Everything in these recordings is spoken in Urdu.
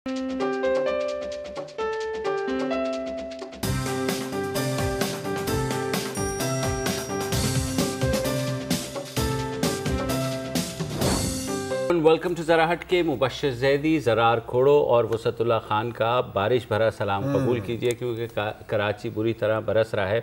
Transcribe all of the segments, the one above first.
ویلکم ٹو ذرا ہٹ کے مبشر زیدی، زرار کھوڑو اور وسعت اللہ خان کا بارش بھرا سلام قبول کیجئے، کیونکہ کراچی بری طرح برس رہا ہے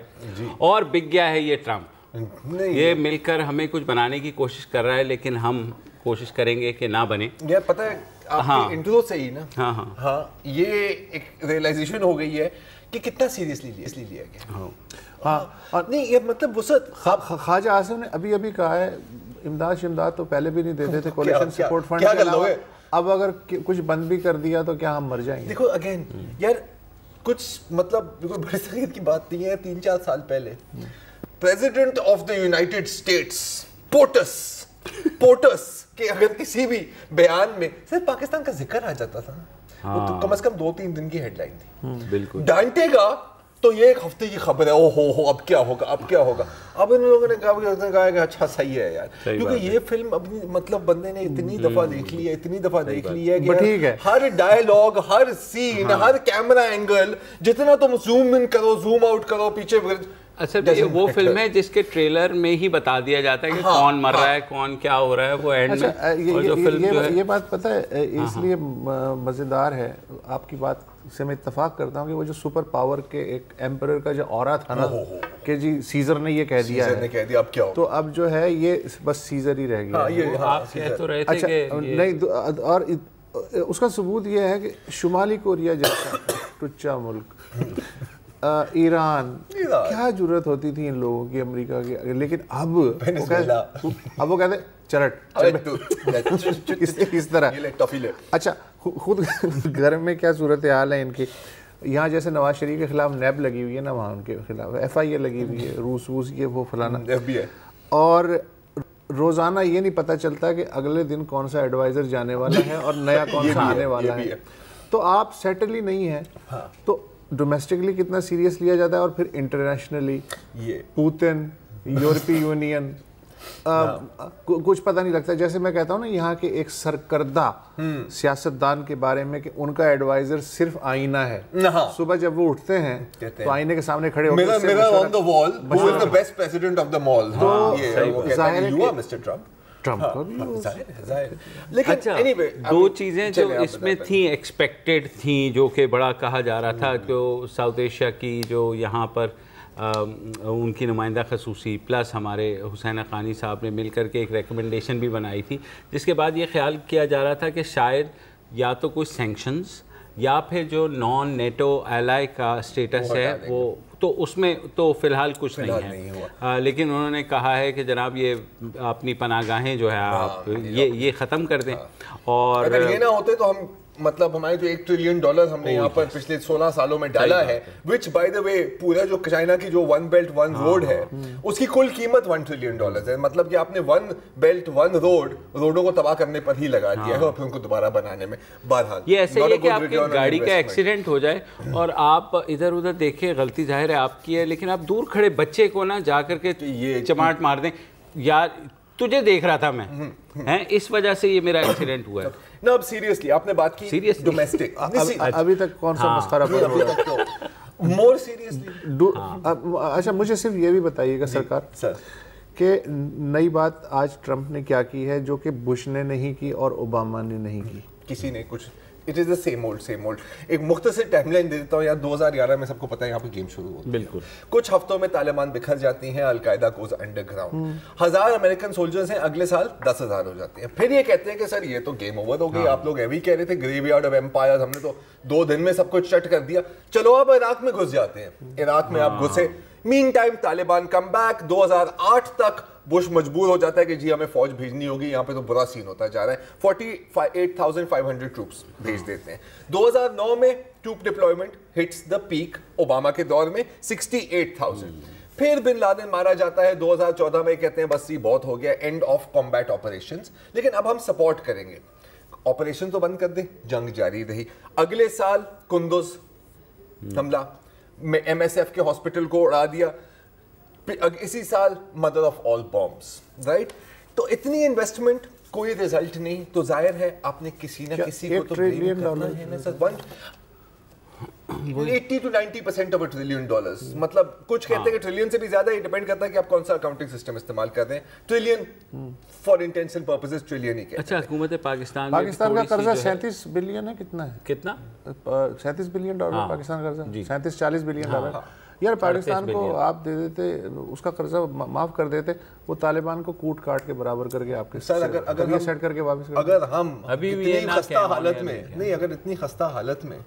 اور بک گیا ہے یہ ٹرمپ۔ یہ مل کر ہمیں کچھ بنانے کی کوشش کر رہا ہے، لیکن ہم کوشش کریں گے کہ نہ بنے۔ یہ پتہ ہے آپ کی انٹرو سے ہی نا، ہاں یہ ایک ریئلائزیشن ہو گئی ہے کہ کتنا سیریسلی لیا گیا۔ ہاں نہیں، یہ مطلب وسعت خواجہ آصف نے ابھی کہا ہے امداد تو پہلے بھی نہیں دیتے تھے کولیشن سپورٹ فنڈ کے علاوہ، اب اگر کچھ بند بھی کر دیا تو کیا ہم مر جائیں گے؟ دیکھو اگین یار کچھ مطلب بالکل بڑے سخت کی بات نہیں ہے، 3-4 سال پہلے president of the United States POTUS کہ اگر کسی بھی بیان میں صرف پاکستان کا ذکر آ جاتا تھا نا، وہ تو کم از کم 2-3 دن کی ہیڈ لائن تھی، بالکل ڈانٹے گا تو یہ ایک ہفتے کی خبر ہے، او ہو اب کیا ہوگا اب ان لوگوں نے کہا کہ اچھا صحیح ہے یار، کیونکہ یہ فلم اپنی مطلب بندے نے اتنی دفعہ دیکھ لی ہے کہ ہر ڈائیلاگ، ہر سین، ہر کیمرہ اینگل، جتنا تم زوم ان کرو، زوم آؤٹ کرو، پیچھے اچھا وہ فلم ہے جس کے ٹریلر میں ہی بتا دیا جاتا ہے کہ کون مر رہا ہے، کون کیا ہو رہا ہے، وہ اینڈ میں یہ بات پتہ ہے اس لیے مزیدار ہے، آپ کی بات سے میں اتفاق کرتا ہوں کہ وہ جو سپر پاور کے ایک ایمپرر کا جو اورا تھا نا کہ جی سیزر نے یہ کہہ دیا ہے، اب کیا تو اب جو ہے یہ بس سیزر ہی رہ گیا۔ آپ کہہ تو رہے تھے کہ نہیں، اور اس کا ثبوت یہ ہے کہ شمالی کوریا جیسا ٹچا ملک، ایران، کیا ضرورت ہوتی تھی ان لوگوں کی امریکہ کی، لیکن اب وہ کہتے چلٹ اس طرح۔ اچھا خود گھر میں کیا صورتحال ہے ان کی؟ یہاں جیسے نواز شریف کے خلاف نیب لگی ہوئی ہے نا، وہاں ان کے خلاف FIA لگی ہوئی ہے، روس یہ وہ فلانا، اور روزانہ یہ نہیں پتہ چلتا کہ اگلے دن کون سا ایڈوائزر جانے والا ہے اور نیا کون سا آنے والا ہے، تو آپ سیٹل ہی نہیں ہیں۔ تو ڈومیسٹکلی کتنا سیریس لیا جاتا ہے، اور پھر انٹرنیشنلی پوتن، یورپی یونین، کچھ پتہ نہیں لگتا۔ جیسے میں کہتا ہوں نا یہاں کے ایک سرکردہ سیاستدان کے بارے میں کہ ان کا ایڈوائزر صرف آئینہ ہے، صبح جب وہ اٹھتے ہیں تو آئینے کے سامنے کھڑے ہوتے ہیں، دو چیزیں جو اس میں تھیں ایکسپیکٹڈ تھیں، جو کہ بڑا کہا جا رہا تھا کہ ساؤتھ ایشیا کی جو یہاں پر ان کی نمائندہ خصوصی پلس ہمارے حسین حقانی صاحب نے مل کر کے ایک ریکمنڈیشن بھی بنائی تھی، جس کے بعد یہ خیال کیا جا رہا تھا کہ شاید یا تو کوئی سینکشنز یا پھر جو نان نیٹو ایلائی کا سٹیٹس ہے وہ، تو اس میں تو فی الحال کچھ نہیں ہے، لیکن انہوں نے کہا ہے کہ جناب یہ اپنی پناہ گاہیں جو ہے آپ یہ ختم کر دیں، اور اگر یہ نہ ہوتے تو ہم مطلب ہمارے جو $1 ٹریلین ہم نے یہاں پر پچھلے 16 سالوں میں ڈالا ہے، وچ بائی دا وے پورا جو چائنا کی جو 1 بیلٹ 1 روڈ ہے اس کی کل قیمت $1 ٹریلین ہے، مطلب کہ آپ نے 1 بیلٹ 1 روڈوں کو تباہ کرنے پر ہی لگا دیا ہے اور پھر ان کو دوبارہ بنانے میں۔ بہرحال یہ ایسے ہی ہے کہ آپ کی گاڑی کا ایکسیڈنٹ ہو جائے اور آپ ادھر ادھر دیکھیں، غلطی ظاہر ہے آپ کی ہے، لیکن آپ دور کھڑے بچے کو نہ جا کر کے چماٹ مار دیں، یار تجھے دیکھ رہا تھا میں، اس وجہ سے یہ میرا ایکسیڈنٹ ہوا ہے۔ نا اب سیریسلی آپ نے بات کی ڈومیسٹک، ابھی تک کون سا مسخرہ مور سیریسلی؟ اچھا مجھے صرف یہ بھی بتائیے گا سرکار کہ نئی بات آج ٹرمپ نے کیا کی ہے جو کہ بش نے نہیں کی اور اوباما نے نہیں کی؟ کسی نے کچھ، it is the same old. ایک مختصر ٹائم لائن دے دیتا ہوں، یار 2011 میں سب کو پتہ ہے یہاں پہ گیم شروع ہوتی ہے، بالکل کچھ ہفتوں میں طالبان بکھر جاتی ہیں، Al Qaeda goes underground, 1000 American soldiers ہیں، اگلے سال 10,000 ہو جاتے ہیں، پھر یہ کہتے ہیں کہ سر یہ تو گیم اوور ہو گئی، آپ لوگ ایوی کہہ رہے تھے گریو یارڈ آف ایمپائر، ہم نے تو 2 دن میں سب کچھ چٹ کر دیا، چلو آپ عراق میں گھس جاتے ہیں، عراق میں آپ گھسے، مین ٹائم طالبان کم بیک، 2008 تک بش مجبور ہو جاتا ہے کہ جی ہمیں فوج بھیجنی ہوگی، یہاں پہ تو برا سین ہوتا جا رہا ہے، 48,500 ٹروپس بھیج دیتے ہیں۔ 2009 میں troupe deployment hits the peak, Obama کے دور میں 68,000، پھر بن لادن مارا جاتا ہے 2014 میں، کہتے ہیں بس یہ بہت ہو گیا، اینڈ آف کمبیٹ آپریشنز، لیکن اب ہم سپورٹ کریں گے، آپریشن تو بند کر دیں، جنگ جاری رہی۔ اگلے سال کندز حملہ، MSF کے ہاسپٹل کو اڑا دیا، اسی سال mother of all Bombas, right? تو اتنی انویسٹمنٹ کوئی رزلٹ نہیں تو ظاہر ہے آپ نے کسی نہ کسی کو تو بلیم کرنا ہے نا سر. 80 to 90% of $1 trillion. مطلب کچھ کہتے ہیں کہ ٹریلین سے بھی زیادہ یہ ڈیپینڈ کرتا ہے کہ آپ کون سا اکاؤنٹنگ سسٹم استعمال کر رہے ہیں. Trillion for intents and purposes trillion ہی کہتے ہیں. اچھا حکومت پاکستان کا قرضہ 37 بلین ہے. کتنا ہے؟ کتنا؟ 37 بلین ڈالر پاکستان کا قرضہ. 37-40 بلین ڈالر. یار پاکستان کو آپ دے دیتے, اس کا قرضہ معاف کر دیتے, وہ طالبان کو کوٹ کاٹ کے برابر کر کے آپ کے اگر سیٹ کر کے واپس کر. اگر ہم اتنی خستہ حالت میں نہیں, اگر اتنی خستہ حالت میں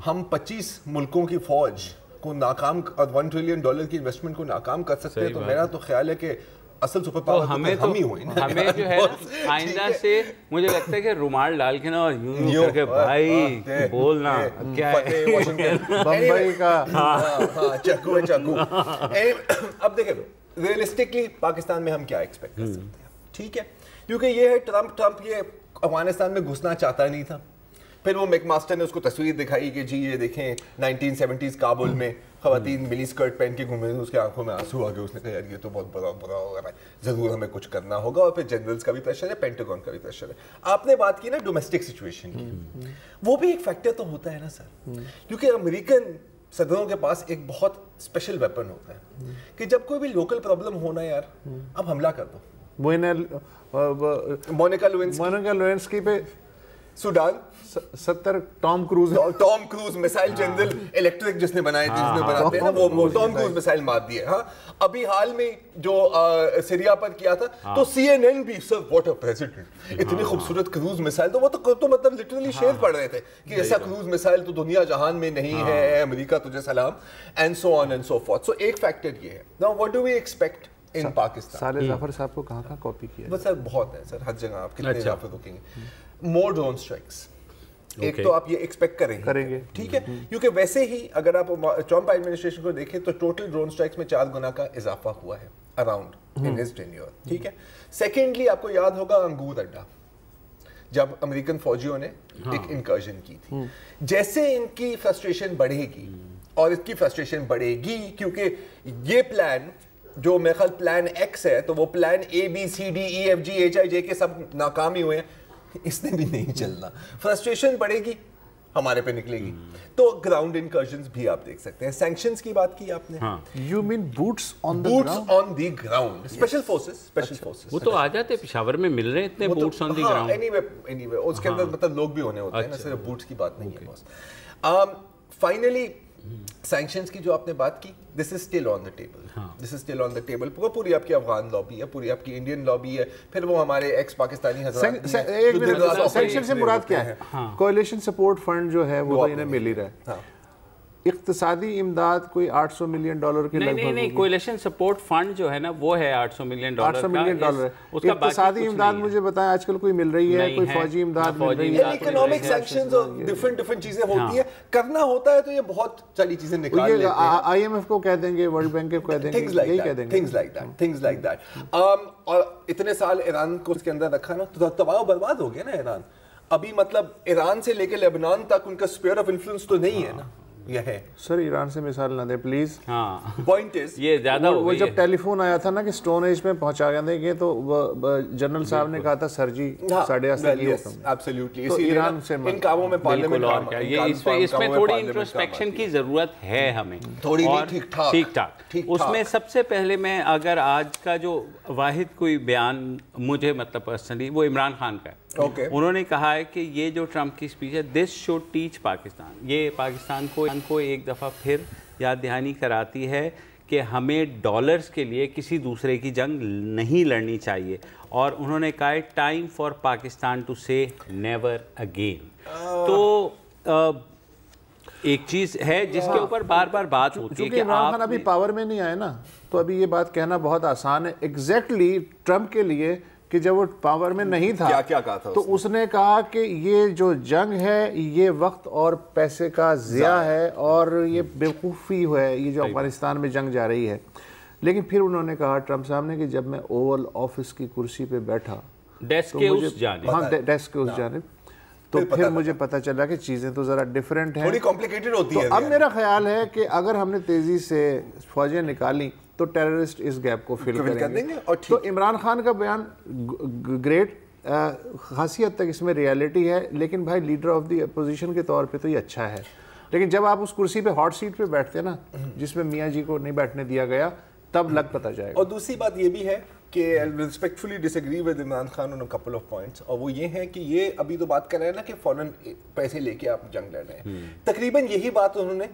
ہم 25 ملکوں کی فوج کو ناکام $1 trillion کی انویسٹمنٹ کو ناکام کر سکتے ہیں تو میرا تو خیال ہے کہ اصل سپر پاور ہمیں ہی ہوئی. ہمیں جو ہے آئندہ سے مجھے لگتا ہے کہ رومال ڈال کے نا اور یوں کر کے بھائی بولنا کیا ہے بمبئی کا چکو ہے چکو. اب دیکھیں ریئلسٹکلی پاکستان میں ہم کیا ایکسپیکٹ کر سکتے ہیں, ٹھیک ہے, کیونکہ یہ ہے ٹرمپ یہ افغانستان میں گھسنا چاہتا نہیں تھا. پھر وہ میک ماسٹر نے اس کو تصویر دکھائی کہ جی یہ دیکھیں 1970s کابل میں خواتین ملی اسکرٹ پہن کے گھوم رہی تھیں, اس کی آنکھوں میں آنسو آ گئے. اس نے کہا یار یہ تو بہت برا ہوگا بھائی, ضرور ہمیں کچھ کرنا ہوگا. اور پھر جنرلز کا بھی پریشر ہے, پینٹاگون کا بھی پریشر ہے. آپ نے بات کی نا ڈومیسٹک سچویشن کی, وہ بھی ایک فیکٹر تو ہوتا ہے نا سر, کیونکہ امریکن صدروں کے پاس ایک بہت اسپیشل ویپن ہوتا ہے کہ جب کوئی بھی لوکل پرابلم ہونا یار اب حملہ کر دو. مونیکا لیونسکی پہ Sudan 70 Tom cruise missile General Electric جس نے بنائے تھے, جس نے بناتے ہیں وہ ٹام کروز میسائل مار دیے. ہاں ابھی حال میں جو سیریا پر کیا تھا تو CNN بھی سر واٹ اے پریزیڈنٹ, اتنی خوبصورت کروز میسائل, تو وہ تو مطلب لٹرلی شیئر پڑھ رہے تھے کہ ایسا کروز میسائل تو دنیا جہان میں نہیں ہے, اے امریکہ تجھے سلام, and so on and so forth. So ایک فیکٹر یہ ہے. Now what do we expect in Pakistan. Saleh Zafar sahib کو کہاں کاپی کیا؟ بس سر بہت ہے سر, ہر جگہ آپ کتنے ظفر رکیں گے. مور ڈرون اسٹرائکس ایک تو آپ یہ ایکسپیکٹ کریں گے, ٹھیک ہے, کیونکہ ویسے ہی اگر آپ ٹرمپ ایڈمنسٹریشن کو دیکھیں تو ٹوٹل ڈرون اسٹرائکس میں 4 گنا کا اضافہ ہوا ہے اراؤنڈ ان ہز ٹینیور, ٹھیک ہے. سیکنڈلی آپ کو یاد ہوگا انگور اڈا, جب امریکن فوجیوں نے ایک انکرجن کی تھی, جیسے ان کی فرسٹریشن بڑھے گی اور اس کی فرسٹریشن بڑھے گی کیونکہ یہ پلان جو میرے خیال پلان ایکس ہے, تو وہ پلان ABCDEFGHIJ کے سب ناکام ہی ہوئے ہیں, اس نے بھی نہیں چلنا. فرسٹریشن بڑھے گی, ہمارے پہ نکلے گی. تو گراؤنڈ انکرجنز بھی آپ دیکھ سکتے ہیں. سینکشنز کی بات کی آپ نے, you mean boots on the ground, special forces وہ تو آ جاتے پشاور میں مل رہے ہیں اتنے boots on the ground. Anyway اس کے اندر مطلب لوگ بھی ہونے ہوتے ہیں نا, صرف بوٹس کی بات نہیں ہے بس. فائنلی سینکشنز کی جو آپ نے بات کی, دس is still on the table. پوری آپ کی افغان لابی ہے, پوری آپ کی انڈین لابی ہے, پھر وہ ہمارے ایکس پاکستانی حضرات. سینکشن سے مراد کیا ہے؟ کولیشن سپورٹ فنڈ جو ہے وہ انہیں مل ہی رہا ہے. اقتصادی امداد کوئی $800 ملین کے لگ بھگ. نہیں, کولیشن سپورٹ فنڈ جو ہے نا وہ ہے $800 ملین. اقتصادی امداد مجھے بتائیں آج کل کوئی مل رہی ہے, کوئی فوجی امداد مل رہی ہے؟ اکنامک سینکشنز اور ڈفرنٹ چیزیں ہوتی ہیں, کرنا ہوتا ہے تو یہ بہت ساری چیزیں نکال لیتے ہیں. IMF کو کہہ دیں گے, ورلڈ بینک کو کہہ دیں گے, یہی کہہ دیں گے, things like that. اور اتنے سال ایران کو اس کے اندر رکھا نا تو تباہ و برباد ہو گیا نا ایران. ابھی مطلب ایران سے لے کے لیبنان تک ان کا اسپیئر آف انفلوئنس تو نہیں ہے نا. یہ ہے سر, ایران سے مثال نہ دیں پلیز. پوائنٹ از یہ زیادہ ہو وہ جب ٹیلی فون آیا تھا نا کہ اسٹون ایج میں پہنچا دیں گے تو جنرل صاحب نے کہا تھا سر جی 8.5 ایبسلیوٹلی. ایران سے ان کاموں میں پارلیمنٹ اس میں تھوڑی انٹروسپیکشن کی ضرورت ہے ہمیں, تھوڑی ٹھیک ٹھاک. اس میں سب سے پہلے میں اگر آج کا جو واحد کوئی بیان مجھے مطلب پرسنلی وہ عمران خان کا ہے. انہوں نے کہا ہے کہ یہ جو ٹرمپ کی اسپیچ ہے دس شوڈ ٹیچ پاکستان, یہ پاکستان کو ایک دفعہ پھر یاد دہانی کراتی ہے کہ ہمیں ڈالرز کے لیے کسی دوسرے کی جنگ نہیں لڑنی چاہیے. اور انہوں نے کہا ہے ٹائم فار پاکستان ٹو سے نیور اگین. تو ایک چیز ہے جس کے اوپر بار بار بات ہوتی ہے کہ عمران خان ابھی پاور میں نہیں آئے نا, تو ابھی یہ بات کہنا بہت آسان ہے. ایگزیکٹلی ٹرمپ کے لیے کہ جب وہ پاور میں نہیں تھا کیا کہا تھا, تو اس نے کہا کہ یہ جو جنگ ہے یہ وقت اور پیسے کا ضیاع ہے اور یہ بیوقوفی ہے, یہ جو افغانستان میں جنگ جا رہی ہے. لیکن پھر انہوں نے کہا ٹرمپ صاحب نے کہ جب میں اوول آفس کی کرسی پہ بیٹھا, ڈیسک کے اس جانب, تو پھر مجھے پتہ چلا کہ چیزیں تو ذرا ڈیفرنٹ ہیں, تھوڑی کمپلیکیٹڈ ہوتی ہیں. اب میرا خیال ہے کہ اگر ہم نے تیزی سے فوجیں نکالی تو ٹیررسٹ اس گیپ کو فل کریں گے. تو عمران خان کا بیان گریٹ, خاصی حد تک اس میں ریالٹی ہے، لیکن بھائی لیڈر آف دی اپوزیشن کے طور پہ تو یہ اچھا ہے، لیکن جب آپ اس کرسی پہ ہاٹ سیٹ پہ بیٹھتے ہیں نا جس میں میاں جی کو نہیں بیٹھنے دیا گیا، تب لگ پتہ جائے گا۔ اور دوسری بات یہ بھی ہے کہ respectfully disagree with Imran Khan on couple of points, اور وہ یہ ہے کہ یہ ابھی تو بات کر رہے ہیں نا کہ فوراً پیسے لے کے آپ جنگ لڑ رہے ہیں، تقریباً یہی بات انہوں نے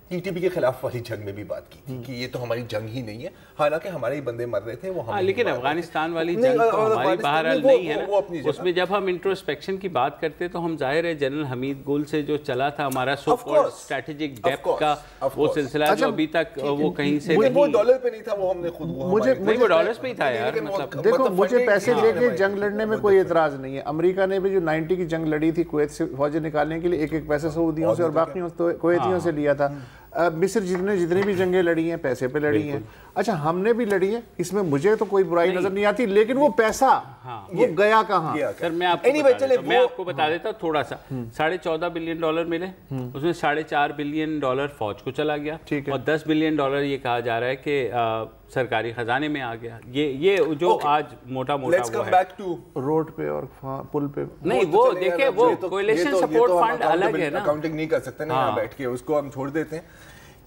ٹی ٹی پی کے خلاف والی جنگ میں بھی بات کی تھی کہ یہ تو ہماری جنگ ہی نہیں ہے، حالانکہ ہمارے ہی بندے مر رہے تھے وہ ہم، لیکن افغانستان والی جنگ تو ہماری بہرحال نہیں ہے نا، اس میں جب ہم انٹروسپیکشن کی بات کرتے تو ہم ظاہر ہے جنرل حمید گل سے جو چلا تھا ہمارا سو کالڈ اسٹریٹجک ڈیپتھ کا وہ سلسلہ جو ابھی تک وہ کہیں سے نہیں، وہ ڈالر پہ نہیں تھا، وہ ہم نے خود وہ ڈالرز پہ ہی تھا یار، مطلب دیکھو مجھے پیسے لے کے جنگ لڑنے میں کوئی اعتراض نہیں ہے، امریکہ نے بھی جو 90 کی جنگ لڑی تھی کویت سے فوجیں نکالنے کے لیے ایک ایک پیسے سعودیوں سے اور باقی کویتیوں سے لیا تھا، مصر جتنی بھی جنگیں لڑی ہیں پیسے پہ لڑی ہیں، اچھا ہم نے بھی لڑی ہے، اس میں مجھے تو کوئی برائی نظر نہیں آتی، لیکن وہ پیسہ وہ گیا کہاں؟ سر میں آپ کو بتا دیتا تھوڑا سا، $14.5 بلین ملے، اس میں $4.5 بلین فوج کو چلا گیا، اور $10 بلین یہ کہا جا رہا ہے کہ سرکاری خزانے میں آ گیا، یہ جو آج موٹا وہ ہے روڈ پہ اور پل پہ نہیں، وہ دیکھیں وہ کولیشن سپورٹ فنڈ الگ ہے نا، اکاؤنٹنگ نہیں کر سکتے نا یہاں بیٹھ کے، اس کو ہم چھوڑ دیتے ہیں۔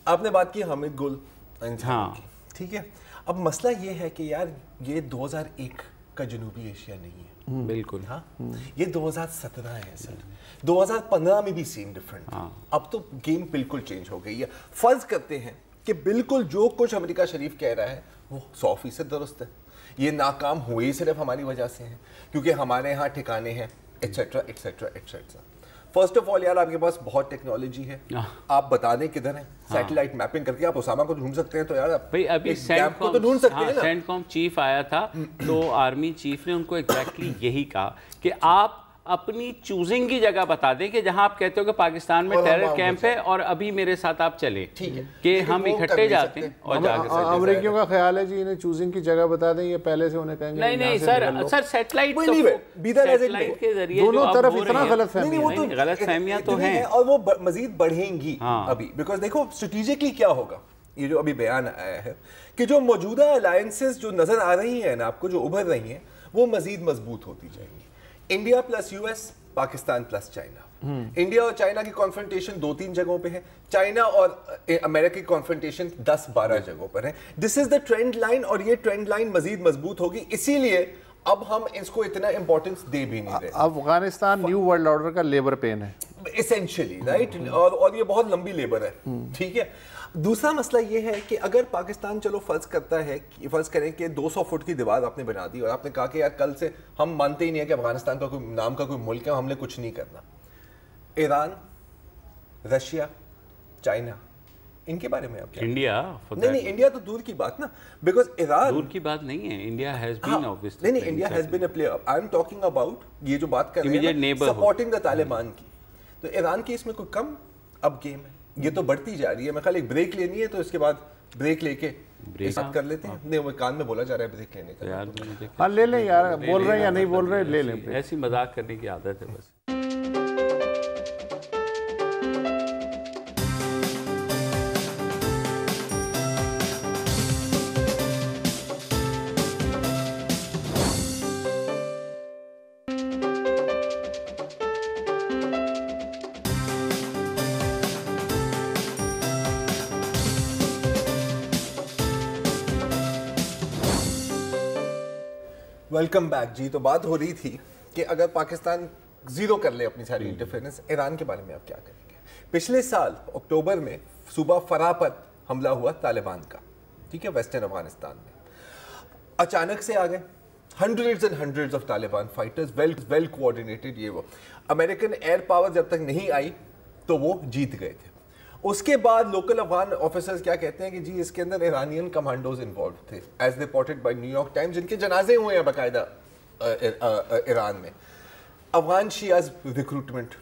آپ نے بات کی حامد گل کی، ٹھیک ہے، اب مسئلہ یہ ہے کہ یار یہ 2001 کا جنوبی ایشیا نہیں ہے، بالکل، ہاں یہ 2017 ہے سر، 2015 میں بھی سیم ڈفرنٹ، اب تو گیم بالکل چینج ہو گئی ہے۔ فرض کرتے ہیں کہ بالکل جو کچھ امریکہ شریف کہہ رہا ہے وہ 100% درست ہے، یہ ناکام ہوئے صرف ہماری وجہ سے ہیں کیونکہ ہمارے ہاں ٹھکانے ہیں et cetera et cetera et cetera. First of all یار آپ کے پاس بہت ٹیکنالوجی ہے، آپ بتا دیں کدھر ہیں، سیٹلائٹ میپنگ کر کے آپ اسامہ کو ڈھونڈ سکتے ہیں، تو یار ابھی سینٹ کو تو ڈھونڈ سکتے ہیں نا۔ سینٹ کام چیف آیا تھا تو آرمی چیف نے ان کو ایگزیکٹلی یہی کہا کہ آپ اپنی چوزنگ کی جگہ بتا دیں کہ جہاں آپ کہتے ہو کہ پاکستان میں ٹیرر کیمپ ہے اور ابھی میرے ساتھ آپ چلیں، کہ ہم اکٹھے جاتے ہیں اور جا کے امریکیوں کا خیال ہے جی انہیں چوزنگ کی جگہ بتا دیں، یہ پہلے سے انہیں کہیں گے نہیں سر سیٹلائٹ کے ذریعے دونوں طرف اتنا غلط فہمیاں تو ہیں اور وہ مزید بڑھیں گی ابھی، بیکاز دیکھو اسٹریٹجکلی کیا ہوگا، یہ جو ابھی بیان آیا ہے کہ جو موجودہ الائنسز جو نظر آ رہی ہیں نا آپ کو، جو ابھر رہی ہیں، وہ مزید مضبوط ہوتی جائیں گی۔ India plus U S, Pakistan plus China, India اور چائنا کی کانفرنٹیشن 2-3 جگہوں پہ ہے، چائنا اور امریکہ کی کانفرنٹیشن 10-12 جگہوں پر ہے۔ دس از دا ٹرینڈ لائن، اور یہ ٹرینڈ لائن مزید مضبوط ہوگی، اسی لیے اب ہم اس کو اتنا امپورٹنس دے بھی نہیں رہے۔ افغانستان نیو ورلڈ آرڈر کا لیبر پین ہے اسینشلی، رائٹ، اور یہ بہت لمبی لیبر ہے، ٹھیک ہے۔ دوسرا مسئلہ یہ ہے کہ اگر پاکستان چلو فرض کریں کہ 200 فٹ کی دیوار آپ نے بنا دی اور آپ نے کہا کہ یار کل سے ہم مانتے ہی نہیں ہے کہ افغانستان کا کوئی نام کا کوئی ملک ہے، ہم نے کچھ نہیں کرنا، ایران، رشیا، چائنا، ان کے بارے میں آپ کیا؟ انڈیا نہیں انڈیا تو دور کی بات نا، بیکاز ایران دور کی بات نہیں ہے، انڈیا ہیز بین obviously، نہیں India has been a player, I am talking about یہ جو بات کر رہے ہیں سپورٹنگ دا طالبان کی، تو ایران کی اس میں کوئی کم اب گیم ہے، یہ تو بڑھتی جا رہی ہے۔ میں خیال ایک بریک لینی ہے تو اس کے بعد بریک لے کے بات کر لیتے ہیں، نہیں وہ کان میں بولا جا رہا ہے بریک لینے کا، ہاں لے لیں یار، بول رہے ہیں یا نہیں بول رہے لے لیں، ایسی مذاق کرنے کی عادت ہے بس۔ ویلکم بیک جی۔ تو بات ہو رہی تھی کہ اگر پاکستان زیرو کر لے اپنی ساری انٹرفیرنس، ایران کے بارے میں آپ کیا کریں گے؟ پچھلے سال اکتوبر میں صوبہ فرا پر حملہ ہوا طالبان کا، ٹھیک ہے، ویسٹرن افغانستان میں، اچانک سے آ گئے hundreds and hundreds of Taliban fighters, well coordinated, یہ وہ امریکن ایئر پاور جب تک نہیں آئی تو وہ جیت گئے تھے۔ اس کے بعد لوکل افغان آفیسرز کیا کہتے ہیں کہ جی اس کے اندر ایرانین کمانڈوز انوالو تھے، as reported by new York Times, جن کے جنازے ہوئے ہیں باقاعدہ ایران میں۔ افغان شیعز ریکروٹمنٹ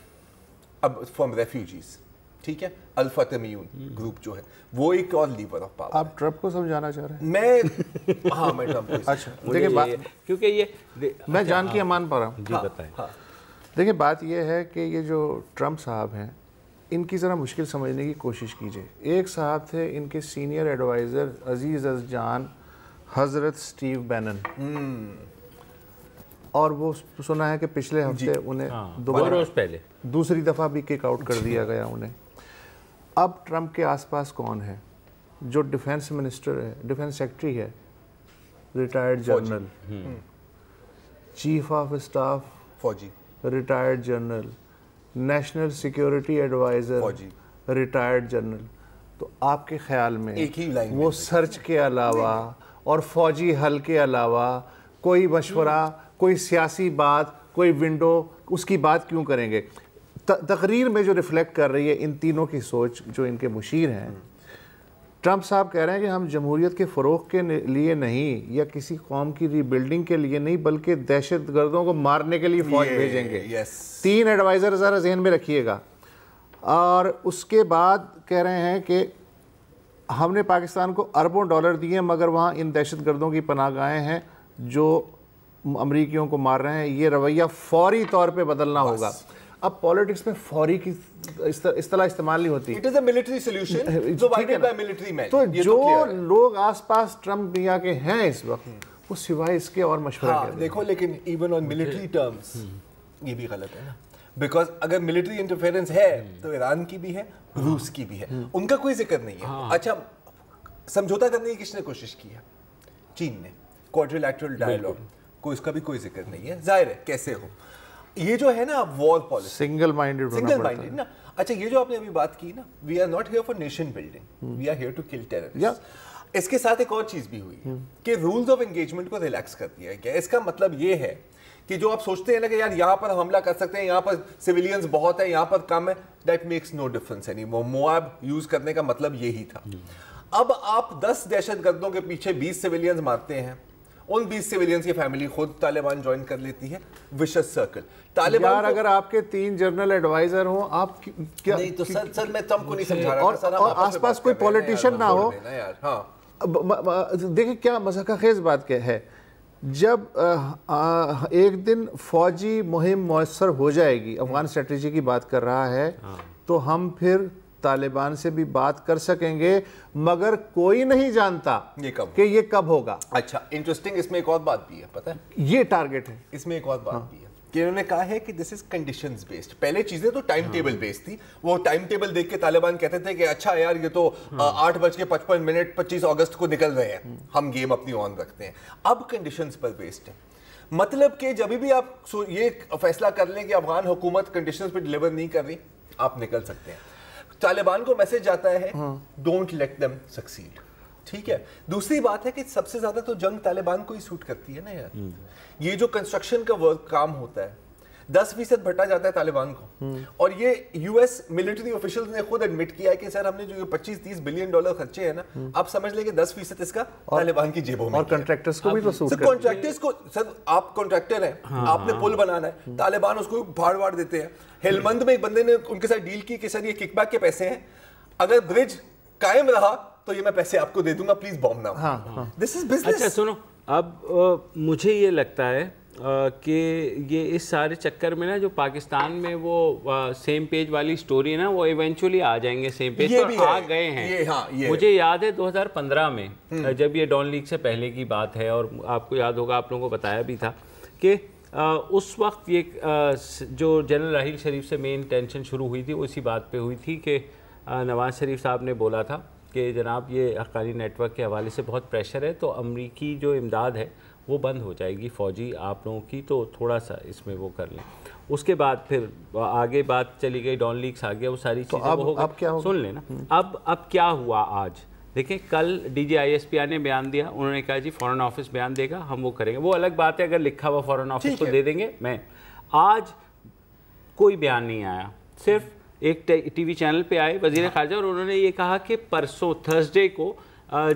اب فرام ریفیوجیز، ٹھیک ہے، الفتمیون گروپ جو ہے وہ ایک اور لیور آف پاور۔ آپ ٹرمپ کو سمجھانا چاہ رہے ہیں؟ میں ٹرمپ کو، اچھا دیکھیں بات، کیونکہ یہ میں جان کی امان پا رہا ہوں، جی بتائیں۔ دیکھیں بات یہ ہے کہ یہ جو ٹرمپ صاحب ہیں ان کی ذرا مشکل سمجھنے کی کوشش کیجئے۔ ایک صاحب تھے ان کے سینئر ایڈوائزر عزیز از جان حضرت سٹیو بینن، اور وہ سنا ہے کہ پچھلے ہفتے انہیں دوبارہ پہلے دوسری دفعہ بھی کک آؤٹ کر دیا گیا انہیں. اب ٹرمپ کے آس پاس کون ہے؟ جو ڈیفنس منسٹر ہے, ڈیفنس سیکرٹری ہے, retired general, chief of staff فوجی, retired general, national security adviser, retired general. تو آپ کے خیال میں وہ سرچ کے علاوہ اور فوجی حل کے علاوہ کوئی مشورہ, کوئی سیاسی بات, کوئی ونڈو, اس کی بات کیوں کریں گے؟ تقریر میں جو ریفلیکٹ کر رہی ہے ان تینوں کی سوچ جو ان کے مشیر ہیں, ٹرمپ صاحب کہہ رہے ہیں کہ ہم جمہوریت کے فروغ کے لیے نہیں یا کسی قوم کی ری بلڈنگ کے لیے نہیں بلکہ دہشت گردوں کو مارنے کے لیے فوج بھیجیں گے. 3 ایڈوائزر ذرا ذہن میں رکھیے گا. اور اس کے بعد کہہ رہے ہیں کہ ہم نے پاکستان کو اربوں ڈالر دیے مگر وہاں ان دہشت گردوں کی پناہ گاہیں ہیں جو امریکیوں کو مار رہے ہیں. یہ رویہ فوری طور پہ بدلنا ہوگا. اب پالیٹکس میں فوری کی اصطلاح استعمال نہیں ہوتی. It is a military solution provided by military men. تو جو لوگ آس پاس ٹرمپ میا کے ہیں اس وقت وہ سوائے اس کے اور مشورہ کریں. دیکھو لیکن ایون آن ملٹری ٹرمز یہ بھی غلط ہے نا, بیکاز اگر ملٹری انٹرفیئرنس ہے تو ایران کی بھی ہے, روس کی بھی ہے, ان کا کوئی ذکر نہیں ہے. اچھا سمجھوتا کرنے کی کس نے کوشش کی ہے؟ چین نے. کوادریلیٹرل ڈائیلاگ کو اس کا بھی کوئی ذکر نہیں ہے. ظاہر ہے کیسے ہو یہ جو ہے نا وار پالیسی سنگل مائنڈڈ نا. اچھا یہ جو آپ نے ابھی بات کی نا, we are not here for nation building, we are here to kill terrorist. اس کے ساتھ ایک اور چیز بھی ہوئی کہ رولز آف انگیجمنٹ کو ریلیکس کر دیا گیا. اس کا مطلب یہ ہے کہ جو آپ سوچتے ہیں نا کہ یار یہاں پر حملہ کر سکتے ہیں, یہاں پر سویلینز بہت ہیں, یہاں پر کم ہے, that makes no difference anymore. مواب یوز کرنے کا مطلب یہی تھا. اب آپ 10 دہشت گردوں کے پیچھے 20 سویلینز مارتے ہیں, ان 20 سویلینز کی فیملی خود طالبان جوائن کر لیتی ہے. Vicious circle. طالبان اگر آپ کے 3 جنرل ایڈوائزر ہوں, آپ کیا نہیں تو سر میں تم کو نہیں سمجھا رہا, اور آس پاس کوئی پولیٹیشین نہ ہو. دیکھیں کیا مضحکہ خیز بات کیا ہے, جب ایک دن فوجی مہم مؤثر ہو جائے گی, افغان اسٹریٹجی کی بات کر رہا ہے, تو ہم پھر طالبان سے بھی بات کر سکیں گے, مگر کوئی نہیں جانتا کہ یہ کب ہوگا. اچھا انٹرسٹنگ, اس میں ایک اور بات بھی ہے, پتہ ہے یہ ٹارگٹ ہے. اس میں ایک اور بات بھی ہے کہ انہوں نے کہا ہے کہ دس از کنڈیشنز بیسڈ. پہلے چیزیں تو ٹائم ٹیبل بیسڈ تھی. وہ ٹائم ٹیبل دیکھ کے طالبان کہتے تھے کہ اچھا یار یہ تو 8:55 25 اگست کو نکل رہے ہیں, ہم گیم اپنی آن رکھتے ہیں. اب کنڈیشنز پر بیسڈ ہے. مطلب کہ جب بھی آپ یہ فیصلہ کر لیں کہ افغان حکومت کنڈیشنز پہ ڈیلیور نہیں کر رہی, آپ نکل سکتے ہیں. طالبان کو میسج جاتا ہے ڈونٹ لیٹ دم سکسیڈ. ٹھیک ہے. دوسری بات ہے کہ سب سے زیادہ تو جنگ طالبان کو ہی سوٹ کرتی ہے نا یار. یہ جو کنسٹرکشن کا ورک کام ہوتا ہے 10% بھٹا جاتا ہے طالبان کو. اور یہ یو ایس ملٹری آفیشلز نے خود ایڈمٹ کیا ہے کہ سر ہم نے جو 25-30 بلین ڈالر خرچے ہیں نا, آپ سمجھ لیں کہ 10% اس کا طالبان کی جیبوں میں. اور کنٹریکٹرز کو بھی تو سوٹ کرتی ہے. کنٹریکٹرز کو سر, آپ کنٹریکٹر ہیں, آپ نے پل بنانا ہے, طالبان اس کو بھاڑ واڑ دیتے ہیں. ہیلمند میں ایک بندے نے ان کے ساتھ ڈیل کی کہ سر یہ کک بیک کے پیسے ہیں, اگر برج قائم رہا تو یہ میں پیسے آپ کو دے دوں گا, پلیز بوم نہ. دس از بزنس. اچھا سنو, اب مجھے یہ لگتا ہے کہ یہ اس سارے چکر میں نا جو پاکستان میں وہ سیم پیج والی سٹوری ہے نا, وہ ایونچولی آ جائیں گے سیم پیج پر, آ گئے ہیں. مجھے یاد ہے 2015 میں جب یہ ڈان لیگ سے پہلے کی بات ہے, اور آپ کو یاد ہوگا آپ لوگوں کو بتایا بھی تھا کہ اس وقت یہ جو جنرل راحیل شریف سے مین ٹینشن شروع ہوئی تھی وہ اسی بات پہ ہوئی تھی کہ نواز شریف صاحب نے بولا تھا کہ جناب یہ حقانی نیٹ ورک کے حوالے سے بہت پریشر ہے, تو امریکی جو امداد ہے وہ بند ہو جائے گی فوجی آپ لوگوں کی, تو تھوڑا سا اس میں وہ کر لیں. اس کے بعد پھر آگے بات چلی گئی, ڈان لیگس آ گیا, وہ ساری چیزیں وہ سن لیں نا. اب کیا ہوا آج دیکھیں, کل D G I S P R نے بیان دیا, انہوں نے کہا جی فورن آفس بیان دے گا, ہم وہ کریں گے. وہ الگ بات ہے اگر لکھا ہوا فورن آفس کو دے دیں گے. میں آج کوئی بیان نہیں آیا, صرف ایک ٹی وی چینل پہ آئے وزیر خارجہ, اور انہوں نے یہ کہا کہ پرسوں تھرسڈے کو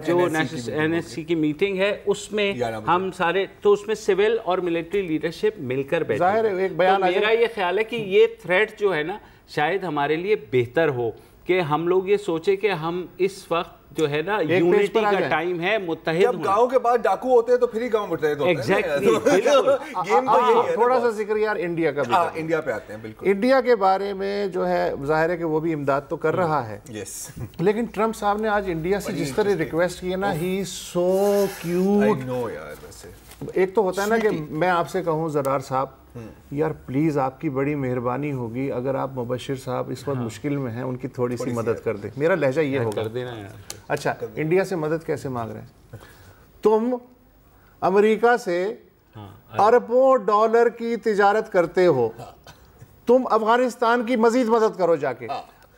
جو این ایس سی کی میٹنگ ہے اس میں ہم سارے, تو اس میں سول اور ملٹری لیڈرشپ مل کر بیٹھے. ظاہر ہے ایک بیان, میرا یہ خیال ہے کہ یہ تھریٹ جو ہے نا شاید ہمارے لیے بہتر ہو کہ ہم لوگ یہ سوچے کہ ہم اس وقت جو ہے نا یونٹی کا ٹائم ہے, متحد جب گاؤں کے بعد ڈاکو ہوتے ہیں تو پھر ہی گاؤں متحد ہوتے ہیں. تھوڑا سا ذکر یار انڈیا کا بھی, انڈیا پہ آتے ہیں. بالکل انڈیا کے بارے میں جو ہے ظاہر ہے کہ وہ بھی امداد تو کر رہا ہے, لیکن ٹرمپ صاحب نے آج انڈیا سے جس طرح ریکویسٹ کی ہے نا, ہی سو کیوٹ. ایک تو ہوتا ہے نا کہ میں آپ سے کہوں زرار صاحب یار پلیز آپ کی بڑی مہربانی ہوگی اگر آپ مبشر صاحب اس وقت مشکل میں ہیں ان کی تھوڑی سی مدد کر دیں. میرا لہجہ یہ ہوگا. اچھا انڈیا سے مدد کیسے مانگ رہے ہیں؟ تم امریکہ سے اربوں ڈالر کی تجارت کرتے ہو, تم افغانستان کی مزید مدد کرو جا کے.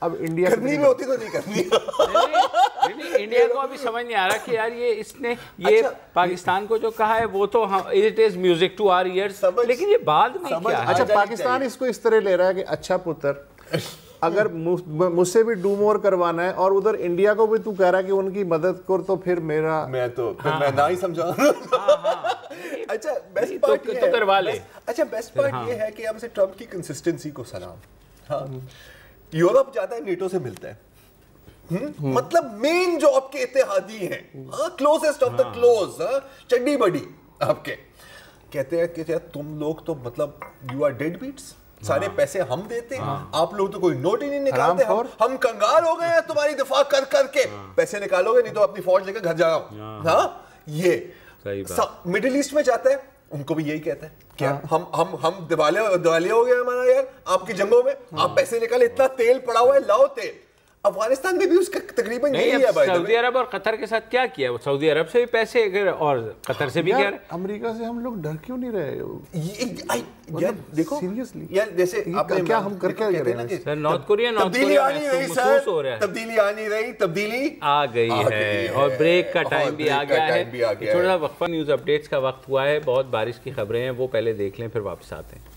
اب انڈیا کرنی میں ہوتی تو نہیں کرنی. انڈیا کو ابھی سمجھ نہیں آ رہا کہ یار یہ اس نے یہ پاکستان کو جو کہا ہے وہ تو it is music to our ears, لیکن یہ بعد میں کیا ہے. اچھا پاکستان اس کو اس طرح لے رہا ہے کہ اچھا پتر اگر مجھ سے بھی ڈو مور کروانا ہے اور ادھر انڈیا کو بھی تو کہہ رہا ہے کہ ان کی مدد کر, تو پھر میرا میں نہ ہی سمجھا. اچھا بیسٹ پارٹ یہ ہے, کروا لے. اچھا بیسٹ پارٹ یہ ہے کہ اب سے ٹرمپ کی کنسسٹنسی کو سلام. ہاں یورپ جاتا ہے نیٹو سے ملتا ہے, مطلب مین جو آپ کے اتحادی ہیں, کلوزسٹ آف دا کلوز, چڈی بڑی آپ کے, کہتے ہیں کہ تم لوگ تو مطلب یو آر ڈیڈ بیٹس, سارے پیسے ہم دیتے ہیں, آپ لوگ تو کوئی نوٹ ہی نہیں نکالتے, ہم کنگال ہو گئے ہیں تمہاری دفاع کر کر کے, پیسے نکالو گے نہیں تو اپنی فوج لے کر گھر جاؤ. ہاں یہ مڈل ایسٹ میں جاتا ہے, ان کو بھی یہی کہتا ہے کہ ہم دیوالیہ ہو گیا ہمارا یار آپ کی جنگوں میں, آپ پیسے نکالے, اتنا تیل پڑا ہوا ہے لاؤ تیل. افغانستان میں بھی اس کا تقریباً یہی ہے. سعودی عرب اور قطر کے ساتھ کیا کیا, سعودی عرب سے بھی پیسے اور قطر سے بھی کیا, امریکہ سے ہم لوگ ڈر کیوں نہیں رہے یار دیکھو سیریسلی یار, جیسے کیا ہم کر کے کہتے ہیں سر نارتھ کوریا تبدیلی آ نہیں رہی سر, تبدیلی آ نہیں رہی, تبدیلی آ گئی ہے اور بریک کا ٹائم بھی آ گیا ہے. تھوڑا سا وقفہ نیوز اپڈیٹس کا وقت ہوا ہے, بہت بارش کی خبریں ہیں وہ پہلے دیکھ لیں پھر واپس آتے ہیں.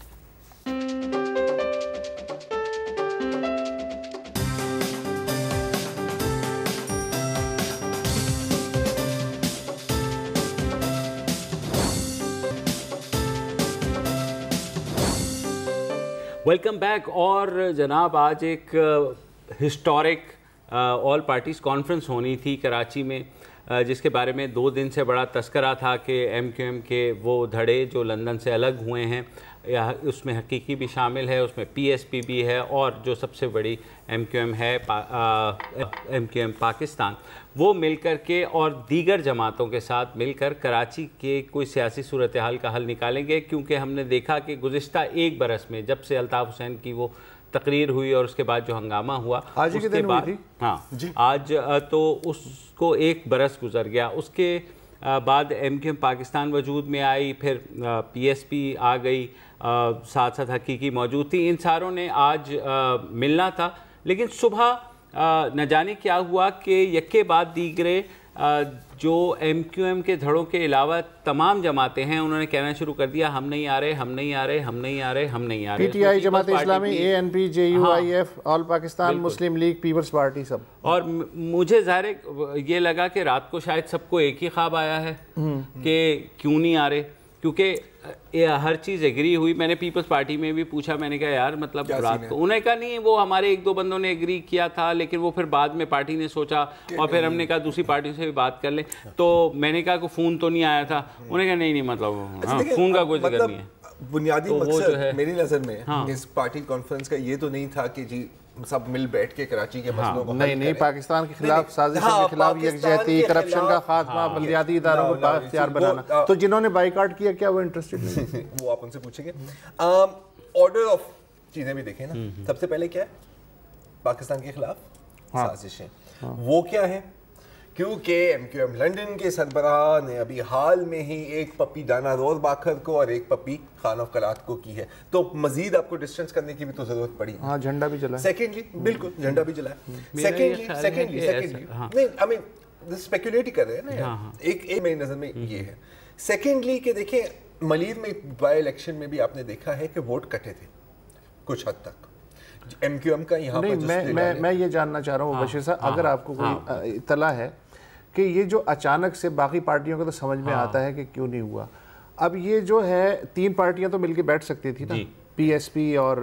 Welcome back. اور جناب آج ایک ہسٹورک آل پارٹیز کانفرنس ہونی تھی کراچی میں, جس کے بارے میں 2 دن سے بڑا تذکرہ تھا کہ ایم کیو ایم کے وہ دھڑے جو لندن سے الگ ہوئے ہیں اس میں حقیقی بھی شامل ہے, اس میں پی ایس پی بھی ہے, اور جو سب سے بڑی ایم کیو ایم ہے ایم کیو ایم پاکستان, وہ مل کر کے اور دیگر جماعتوں کے ساتھ مل کر کراچی کے کوئی سیاسی صورتحال کا حل نکالیں گے. کیونکہ ہم نے دیکھا کہ گزشتہ 1 برس میں جب سے الطاف حسین کی وہ تقریر ہوئی اور اس کے بعد جو ہنگامہ ہوا, آج کے دن ہوئی تھی, ہاں آج تو اس کو 1 برس گزر گیا. اس کے بعد ایم کیو ایم پاکستان وجود میں آئی, پھر پی ایس پی آ گئی, ساتھ ساتھ حقیقی موجود تھی. ان ساروں نے آج ملنا تھا, لیکن صبح نہ جانے کیا ہوا کہ یکے بعد دیگرے جو ایم کیو ایم کے دھڑوں کے علاوہ تمام جماعتیں ہیں انہوں نے کہنا شروع کر دیا ہم نہیں آ رہے, ہم نہیں آ رہے, ہم نہیں آ رہے, ہم نہیں آ رہے. P T I, Jamaat Islami, A N P, J U I F, All Pakistan Muslim League, Peoples Party, سب. اور مجھے ظاہر یہ لگا کہ رات کو شاید سب کو ایک ہی خواب آیا ہے کہ کیوں نہیں آ رہے, کیونکہ ہر چیز ایگری ہوئی. میں نے پیپلز پارٹی میں بھی پوچھا, میں نے کہا یار مطلب رات کو, انہوں نے کہا نہیں وہ ہمارے 1-2 بندوں نے ایگری کیا تھا, لیکن وہ پھر بعد میں پارٹی نے سوچا اور پھر ہم نے کہا دوسری پارٹی سے بھی بات کر لیں. تو میں نے کہا کہ فون تو نہیں آیا تھا, انہوں نے کہا نہیں مطلب فون کا کوئی ذکر نہیں ہے. بنیادی مقصد میری نظر میں اس پارٹی کانفرنس کا یہ تو نہیں تھا کہ جی سب مل بیٹھ کے کراچی کے مسئلوں کو نہیں, پاکستان کے خلاف سازشوں کے خلاف یکجہتی, کرپشن کا خاتمہ, بلدیاتی اداروں کو بااختیار بنانا. تو جنہوں نے بائیکاٹ کیا کیا وہ انٹرسٹڈ نہیں؟ وہ آپ ان سے پوچھیں گے. آرڈر آف چیزیں بھی دیکھیں نا, سب سے پہلے کیا ہے پاکستان کے خلاف سازشیں, وہ کیا ہے؟ کیونکہ ایم کیو ایم لنڈن کے سربراہ نے ابھی حال میں ہی ایک پپی دانا روز باکھر کو اور ایک پپی خان آف قلات کو کی ہے, تو مزید آپ کو ڈسٹنس کرنے کی بھی تو ضرورت پڑی. ہاں جھنڈا بھی جلا ہے. سیکنڈلی بالکل جھنڈا بھی جلا ہے. سیکنڈلی نہیں آئی مین اسپیکولیٹ ہی کر رہے ہیں نا, ایک میری نظر میں یہ ہے. سیکنڈلی کہ دیکھیں ملیر میں بائی الیکشن میں بھی آپ نے دیکھا ہے کہ ووٹ کٹے تھے کچھ حد تک ایم کیو ایم کا. یہاں پر میں یہ جاننا چاہ رہا ہوں بشیر صاحب, اگر آپ کو کوئی اطلاع ہے کہ یہ جو اچانک سے باقی پارٹیوں کو تو سمجھ میں آتا ہے کہ کیوں نہیں ہوا, اب یہ جو ہے 3 پارٹیاں تو مل کے بیٹھ سکتی تھی نا, پی ایس پی اور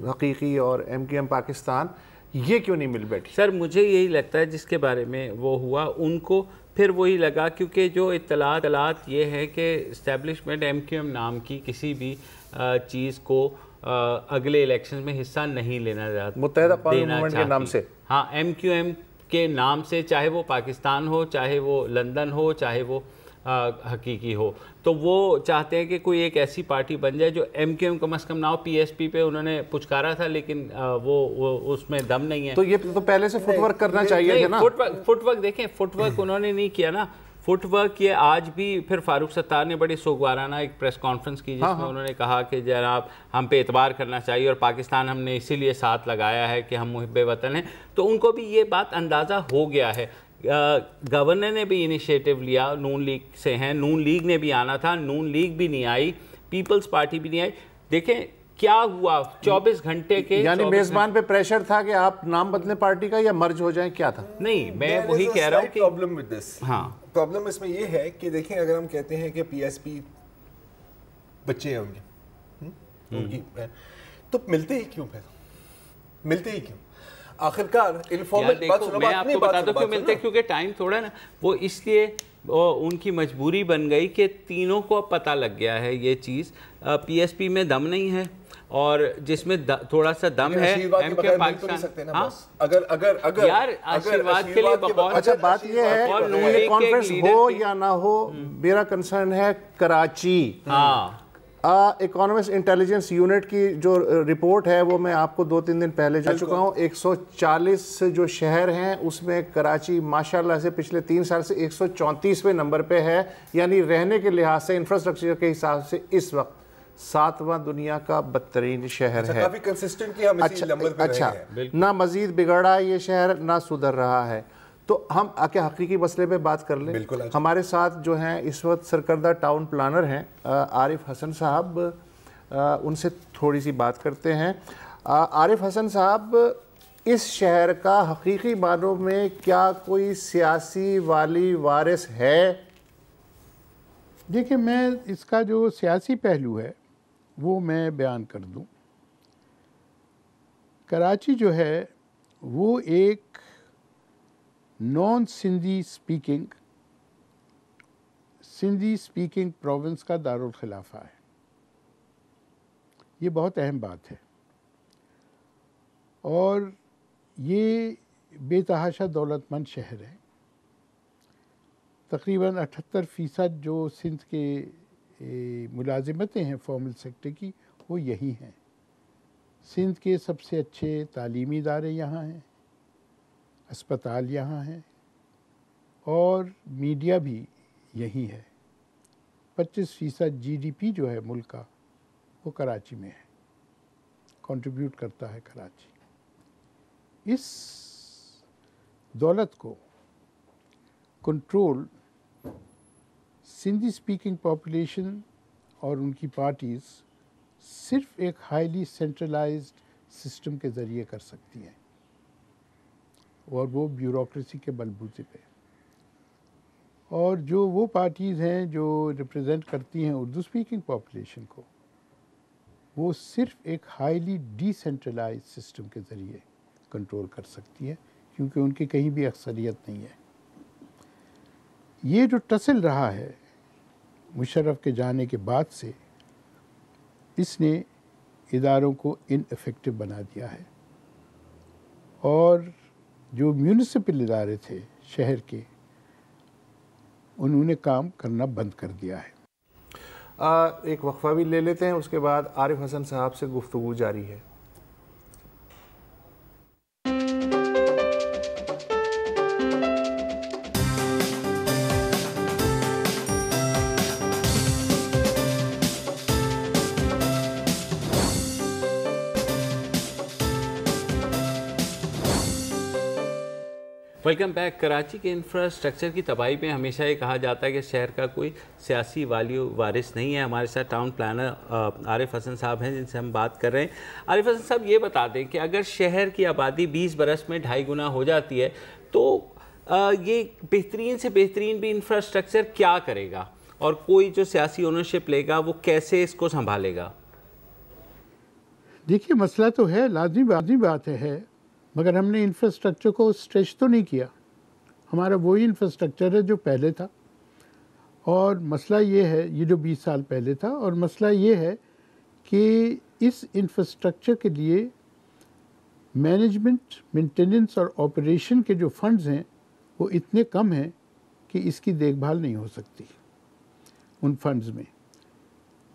حقیقی اور ایم کیو ایم پاکستان, یہ کیوں نہیں مل بیٹھی؟ سر مجھے یہی لگتا ہے جس کے بارے میں وہ ہوا ان کو پھر وہی لگا, کیونکہ جو اطلاعات یہ ہے کہ اسٹیبلشمنٹ ایم کیو ایم نام کی کسی بھی چیز کو اگلے الیکشن میں حصہ نہیں لینا چاہتی, متحدہ قومی موومنٹ کے نام سے. ہاں ایم کیو ایم کے نام سے, چاہے وہ پاکستان ہو, چاہے وہ لندن ہو, چاہے وہ حقیقی ہو. تو وہ چاہتے ہیں کہ کوئی ایک ایسی پارٹی بن جائے جو ایم کیو ایم کم از کم نہ ہو. پی ایس پی پہ انہوں نے پچکارا تھا لیکن وہ اس میں دم نہیں ہے. تو یہ تو پہلے سے فٹ ورک کرنا چاہیے نا. فٹ ورک دیکھیں, فٹ ورک انہوں نے نہیں کیا نا. فٹ ورک یہ آج بھی پھر فاروق ستار نے بڑی سوگوارانہ ایک پریس کانفرنس کی جس میں انہوں نے کہا کہ جناب ہم پہ اعتبار کرنا چاہیے اور پاکستان ہم نے اسی لیے ساتھ لگایا ہے کہ ہم محب وطن ہیں. تو ان کو بھی یہ بات اندازہ ہو گیا ہے. گورنر نے بھی انیشیٹو لیا, نون لیگ سے ہیں, نون لیگ نے بھی آنا تھا, نون لیگ بھی نہیں آئی, پیپلز پارٹی بھی نہیں آئی. دیکھیں کیا ہوا 24 گھنٹے کے, یعنی میزبان پہ پریشر تھا کہ آپ نام بدلیں پارٹی کا یا مرج ہو جائیں, کیا تھا؟ نہیں, میں وہی کہہ رہا ہوں کہ پرابلم ود دس, ہاں پرابلم اس میں یہ ہے کہ دیکھیں اگر ہم کہتے ہیں کہ پی ایس پی بچے ہیں ان کی, تو ملتے ہی کیوں پھر, ملتے ہی کیوں آخرکار انفارمل بات سنو. میں آپ کو بتا دوں کیوں ملتے ہیں, کیونکہ ٹائم تھوڑا نا, وہ اس لیے ان کی مجبوری بن گئی کہ تینوں کو پتہ لگ گیا ہے یہ چیز, پی ایس پی میں دم نہیں ہے اور جس میں تھوڑا سا دم ہے ایم کے پاکستان. یار آشیرواد کے لیے بہت اچھا بات یہ ہے یہ کانفرنس ہو یا نہ ہو, میرا کنسرن ہے کراچی. ہاں اکانومسٹ انٹیلیجنس یونٹ کی جو رپورٹ ہے وہ میں آپ کو 2-3 دن پہلے جا چکا ہوں. 140 جو شہر ہیں اس میں کراچی ماشاءاللہ سے پچھلے 3 سال سے 134ویں نمبر پہ ہے, یعنی رہنے کے لحاظ سے انفراسٹرکچر کے حساب سے اس وقت 7واں دنیا کا بدترین شہر ہے. کافی کنسسٹنٹ کی ہم اسی نمبر پہ رہے ہیں. نہ مزید بگڑا یہ شہر نہ سدھر رہا ہے. تو ہم کیا حقیقی مسئلے پہ بات کر لیں. ہمارے ساتھ جو ہیں اس وقت سرکردہ ٹاؤن پلانر ہیں عارف حسن صاحب, ان سے تھوڑی سی بات کرتے ہیں. عارف حسن صاحب, اس شہر کا حقیقی معنوں میں کیا کوئی سیاسی والی وارث ہے؟ دیکھیں میں اس کا جو سیاسی پہلو ہے وہ میں بیان کر دوں. کراچی جو ہے وہ ایک نان سندھی سپیکنگ پروونس کا دارالخلافہ ہے. یہ بہت اہم بات ہے اور یہ بے تحاشا دولت مند شہر ہے. تقریباً 78% جو سندھ کے ملازمتیں ہیں فارمل سیکٹر کی وہ یہی ہیں. سندھ کے سب سے اچھے تعلیمی ادارے یہاں ہیں, اسپتال یہاں ہیں اور میڈیا بھی یہی ہے. 25% جی ڈی پی جو ہے ملک کا وہ کراچی میں ہے, کنٹریبیوٹ کرتا ہے کراچی. اس دولت کو کنٹرول سندھی سپیکنگ پاپولیشن اور ان کی پارٹیز صرف ایک ہائیلی سینٹرلائزڈ سسٹم کے ذریعے کر سکتی ہیں, اور وہ بیوروکریسی کے بلبوتے پہ. اور جو وہ پارٹیز ہیں جو ریپرزینٹ کرتی ہیں اردو سپیکنگ پاپولیشن کو, وہ صرف ایک ہائیلی ڈی سینٹرلائز سسٹم کے ذریعے کنٹرول کر سکتی ہے, کیونکہ ان کی کہیں بھی اکثریت نہیں ہے. یہ جو ٹسل رہا ہے مشرف کے جانے کے بعد سے, اس نے اداروں کو ان افیکٹو بنا دیا ہے, اور جو میونسپل ادارے تھے شہر کے انہوں نے کام کرنا بند کر دیا ہے. ایک وقفہ بھی لے لیتے ہیں, اس کے بعد عارف حسن صاحب سے گفتگو جاری ہے. Welcome back. کراچی کے انفراسٹرکچر کی تباہی میں ہمیشہ یہ کہا جاتا ہے کہ شہر کا کوئی سیاسی والی وارث نہیں ہے. ہمارے ساتھ ٹاؤن پلانر عارف حسن صاحب ہیں جن سے ہم بات کر رہے ہیں. عارف حسن صاحب یہ بتا دیں کہ اگر شہر کی آبادی 20 برس میں 2.5 گنا ہو جاتی ہے تو یہ بہترین سے بہترین بھی انفراسٹرکچر کیا کرے گا, اور کوئی جو سیاسی اونرشپ لے گا وہ کیسے اس کو سنبھالے گا؟ دیکھیے مسئلہ تو ہے, لازمی بات ہے, مگر ہم نے انفراسٹرکچر کو اسٹریچ تو نہیں کیا. ہمارا وہی انفراسٹرکچر ہے جو پہلے تھا, اور مسئلہ یہ ہے, یہ جو 20 سال پہلے تھا, اور مسئلہ یہ ہے کہ اس انفراسٹرکچر کے لیے مینجمنٹ, مینٹیننس اور آپریشن کے جو فنڈز ہیں وہ اتنے کم ہیں کہ اس کی دیکھ بھال نہیں ہو سکتی. ان فنڈز میں.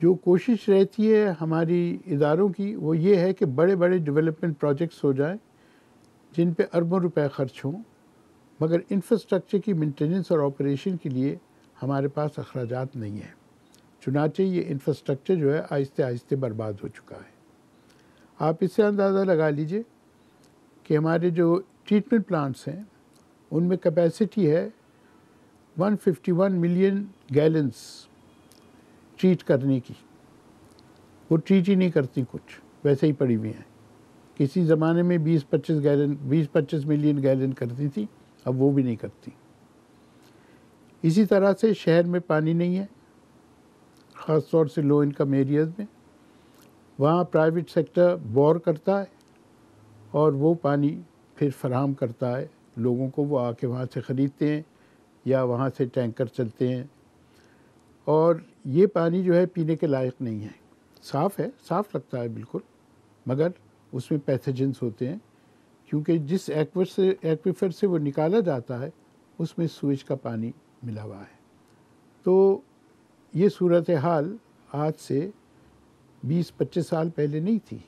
جو کوشش رہتی ہے ہماری اداروں کی وہ یہ ہے کہ بڑے بڑے ڈیولپمنٹ پروجیکٹس ہو جائیں جن پہ اربوں روپے خرچ ہوں، مگر انفراسٹرکچر کی مینٹیننس اور آپریشن کے لیے ہمارے پاس اخراجات نہیں ہیں. چنانچہ یہ انفراسٹرکچر جو ہے آہستہ آہستہ برباد ہو چکا ہے. آپ اس سے اندازہ لگا لیجئے کہ ہمارے جو ٹریٹمنٹ پلانٹس ہیں ان میں کیپیسٹی ہے 151 ملین گیلنز ٹریٹ کرنے کی. وہ ٹریٹ ہی نہیں کرتی، کچھ ویسے ہی پڑی ہوئی ہیں. کسی زمانے میں 20-25 ملین گیلن کرتی تھی، اب وہ بھی نہیں کرتی. اسی طرح سے شہر میں پانی نہیں ہے، خاص طور سے لو انکم ایریاز میں. وہاں پرائیویٹ سیکٹر بور کرتا ہے اور وہ پانی پھر فراہم کرتا ہے لوگوں کو. وہ آ کے وہاں سے خریدتے ہیں یا وہاں سے ٹینکر چلتے ہیں، اور یہ پانی جو ہے پینے کے لائق نہیں ہے. صاف ہے، صاف لگتا ہے بالکل، مگر اس میں پیتھوجنس ہوتے ہیں کیونکہ جس ایکویفر سے وہ نکالا جاتا ہے اس میں سویج کا پانی ملا ہوا ہے. تو یہ صورتحال آج سے 20-25 سال پہلے نہیں تھی،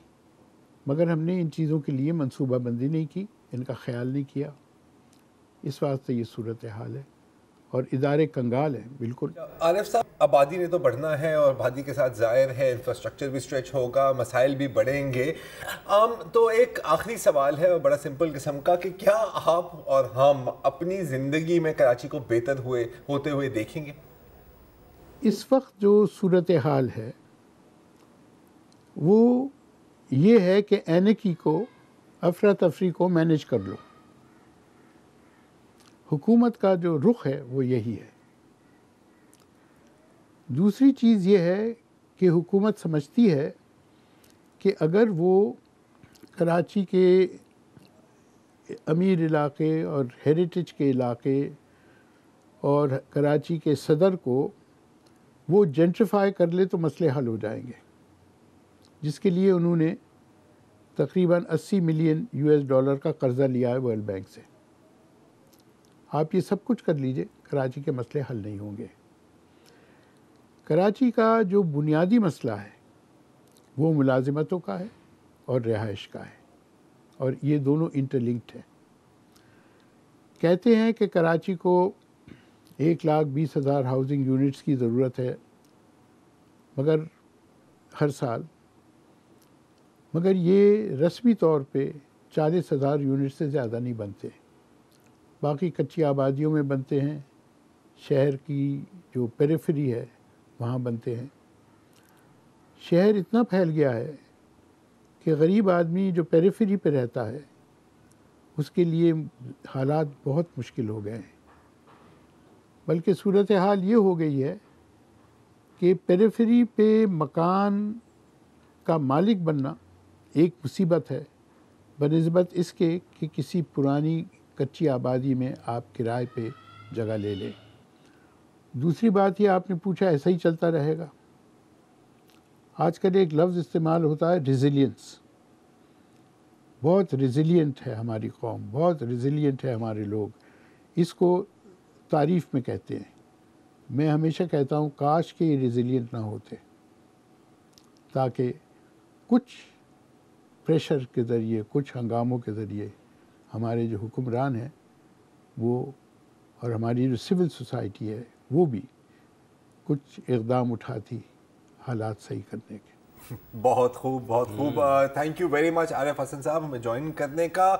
مگر ہم نے ان چیزوں کے لیے منصوبہ بندی نہیں کی، ان کا خیال نہیں کیا. اس واسطے یہ صورتحال ہے اور ادارے کنگال ہیں بالکل. عارف صاحب، آبادی نے تو بڑھنا ہے اور آبادی کے ساتھ ظاہر ہے انفراسٹرکچر بھی اسٹریچ ہوگا، مسائل بھی بڑھیں گے. تو ایک آخری سوال ہے اور بڑا سمپل قسم کا کہ کیا آپ اور ہم اپنی زندگی میں کراچی کو بہتر ہوتے ہوئے دیکھیں گے؟ اس وقت جو صورتحال ہے وہ یہ ہے کہ اینکی کو، افراتفری کو مینیج کر لو. حکومت کا جو رخ ہے وہ یہی ہے. دوسری چیز یہ ہے کہ حکومت سمجھتی ہے کہ اگر وہ کراچی کے امیر علاقے اور ہیریٹیج کے علاقے اور کراچی کے صدر کو وہ جینٹریفائی کر لے تو مسئلے حل ہو جائیں گے، جس کے لیے انہوں نے تقریباً $80 ملین کا قرضہ لیا ہے ورلڈ بینک سے. آپ یہ سب کچھ کر لیجئے، کراچی کے مسئلے حل نہیں ہوں گے. کراچی کا جو بنیادی مسئلہ ہے وہ ملازمتوں کا ہے اور رہائش کا ہے، اور یہ دونوں انٹرلنکڈ ہیں. کہتے ہیں کہ کراچی کو 1,20,000 ہاؤسنگ یونٹس کی ضرورت ہے مگر ہر سال، مگر یہ رسمی طور پہ 40,000 یونٹ سے زیادہ نہیں بنتے. باقی کچی آبادیوں میں بنتے ہیں، شہر کی جو پیریفری ہے وہاں بنتے ہیں. شہر اتنا پھیل گیا ہے کہ غریب آدمی جو پیریفری پہ رہتا ہے اس کے لیے حالات بہت مشکل ہو گئے ہیں. بلکہ صورتحال یہ ہو گئی ہے کہ پیریفری پہ مکان کا مالک بننا ایک مصیبت ہے بنسبت اس کے کہ کسی پرانی کچی آبادی میں آپ کرائے پہ جگہ لے لیں. دوسری بات یہ آپ نے پوچھا ایسا ہی چلتا رہے گا. آج کل ایک لفظ استعمال ہوتا ہے ریزیلینس. بہت ریزیلینٹ ہے ہماری قوم، بہت ریزیلینٹ ہے ہمارے لوگ، اس کو تعریف میں کہتے ہیں. میں ہمیشہ کہتا ہوں کاش کہ یہ ریزیلینٹ نہ ہوتے، تاکہ کچھ پریشر کے ذریعے، کچھ ہنگاموں کے ذریعے ہمارے جو حکمران ہیں وہ اور ہماری جو سول سوسائٹی ہے وہ بھی کچھ اقدام اٹھاتی حالات صحیح کرنے کے. بہت خوب، بہت خوب. Thank you very much Arif Hasan صاحب ہمیں جوائن کرنے کا.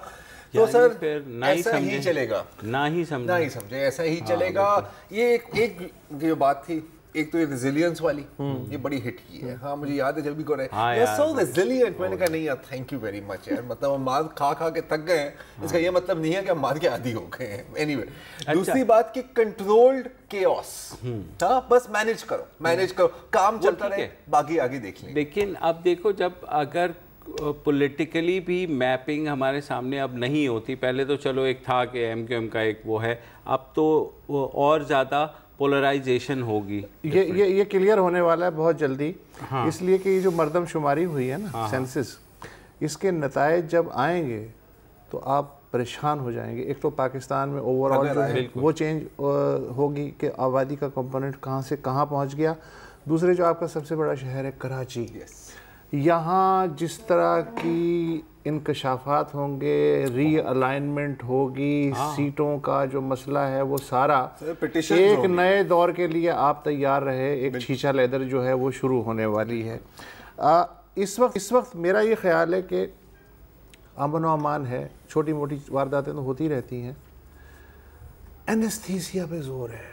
تو سر ایسا ہی چلے گا، نہ ہی سمجھے ایسا ہی چلے گا. یہ ایک جو بات تھی، ایک تو یہ ریزیلینس والی، یہ بڑی ہٹ کی ہے. ہاں مجھے یاد ہے جب بھی سو ریزیلینٹ، میں نے کہا نہیں یار تھینک یو ویری مچ یار، مطلب ہم مار کھا کے تھک گئے ہیں، اس کا یہ مطلب نہیں ہے کہ ہم مار کے عادی ہو گئے ہیں. اینی وے، دوسری بات کہ کنٹرولڈ کیوس، ہاں بس مینیج کرو، کام چلتا رہے، باقی آگے دیکھ لیں. لیکن اب دیکھو، جب اگر پولیٹیکلی بھی میپنگ ہمارے سامنے اب نہیں ہوتی، پہلے تو چلو ایک تھا کہ ایم کیو ایم کا ایک وہ ہے، اب تو اور زیادہ پولرائزیشن ہوگی. یہ کلیئر ہونے والا ہے بہت جلدی، اس لیے کہ یہ جو مردم شماری ہوئی ہے نا، سینسس، اس کے نتائج جب آئیں گے تو آپ پریشان ہو جائیں گے. ایک تو پاکستان میں اوور آل جو ہے وہ چینج ہوگی کہ آبادی کا کمپوننٹ کہاں سے کہاں پہنچ گیا. دوسرے جو آپ کا سب سے بڑا شہر ہے کراچی, یہاں جس طرح کی انکشافات ہوں گے, ری الائنمنٹ ہوگی, سیٹوں کا جو مسئلہ ہے وہ سارا ایک نئے دور کے لیے آپ تیار رہے. ایک چھیچا لیدر جو ہے وہ شروع ہونے والی ہے. اس وقت میرا یہ خیال ہے کہ امن و امان ہے, چھوٹی موٹی وارداتیں تو ہوتی رہتی ہیں, اینستھیسیا پہ زور ہے.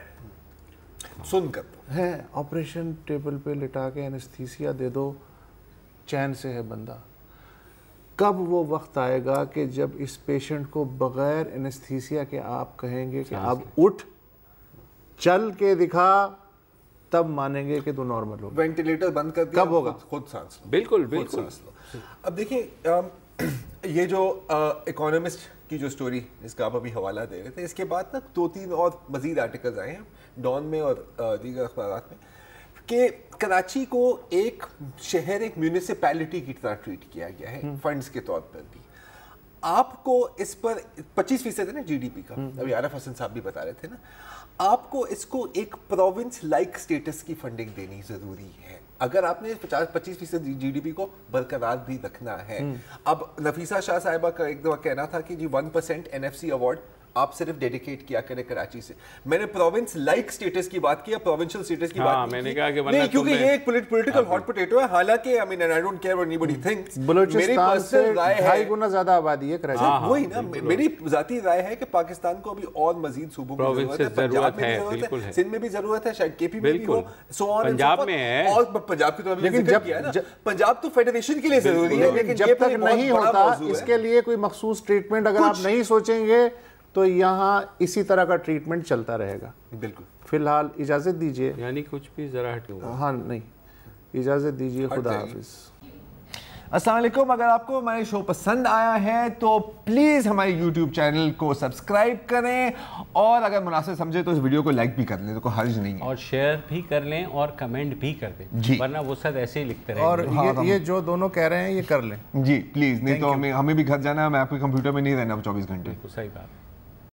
سن کر ہے آپریشن ٹیبل پہ لٹا کے اینستھیسیا دے دو, چین سے ہے بندہ. کب وہ وقت آئے گا کہ جب اس پیشنٹ کو بغیر اینستھیسیا کے آپ کہیں گے کہ اب اٹھ چل کے دکھا, تب مانیں گے کہ تو نارمل ہو. وینٹیلیٹر بند کر دیا, کب ہوگا؟ خود سانس لو. بالکل بالکل. اب دیکھیں یہ جو اکانومسٹ کی جو سٹوری جس کا آپ ابھی حوالہ دے رہے تھے, اس کے بعد نا 2-3 اور مزید آرٹیکلز آئے ہیں ڈان میں اور دیگر اخبارات میں کہ کراچی کو ایک شہر, ایک میونسپیلٹی کی طرح ٹریٹ کیا گیا ہے فنڈز کے طور پر بھی. آپ کو اس پر 25% ہے نا جی ڈی پی کا, ابھی عارف حسن صاحب بھی بتا رہے تھے نا, آپ کو اس کو ایک پروونس لائک سٹیٹس کی فنڈنگ دینی ضروری ہے اگر آپ نے 25% جی ڈی پی کو برقرار بھی رکھنا ہے. اب نفیسہ شاہ صاحبہ کا ایک دفعہ کہنا تھا کہ جی 1% این ایف سی ایوارڈ آپ صرف ڈیڈیکیٹ کیا کریں کراچی سے. میں نے پروونس لائک سٹیٹس کی بات کی, پروونشل سٹیٹس کی بات میں نے کہا کہ نہیں, کیونکہ یہ ایک پولیٹیکل ہاٹ پوٹیٹو ہے. حالانکہ I mean and I don't care what anybody thinks, Balochistan سے 2.5 گنا زیادہ آبادی ہے کراچی. وہی نا, میری ذاتی رائے ہے کہ پاکستان کو ابھی اور مزید صوبوں کی ضرورت ہے. پنجاب میں بھی ضرورت ہے, سندھ میں بھی ضرورت ہے, شاید کے پی میں بھی ہو, پنجاب میں ہے, اور پنجاب کی تو ابھی ذکر کیا ہے نا, پنجاب تو فیڈریشن کے لیے ضروری ہے, لیکن جب تک نہیں ہوتا اس کے لیے کوئی مخصوص ٹریٹمنٹ اگر آپ نہیں سوچیں گے تو یہاں اسی طرح کا ٹریٹمنٹ چلتا رہے گا. بالکل. فی الحال اجازت دیجیے, یعنی کچھ بھی ذرا ہٹے. ہاں نہیں, اجازت دیجیے, خدا حافظ. السلام علیکم. اگر آپ کو ہمارے شو پسند آیا ہے تو پلیز ہمارے یوٹیوب چینل کو سبسکرائب کریں, اور اگر مناسب سمجھے تو اس ویڈیو کو لائک بھی کر لیں, تو کوئی حرج نہیں ہے, اور شیئر بھی کر لیں اور کمنٹ بھی کر دیں, ورنہ وہ سب ایسے ہی لکھتے رہیں. اور یہ جو دونوں کہہ رہے ہیں یہ کر لیں جی پلیز, نہیں تو ہمیں بھی گھر جانا ہے, میں آپ کے کمپیوٹر میں نہیں رہنا 24 گھنٹے. صحیح بات.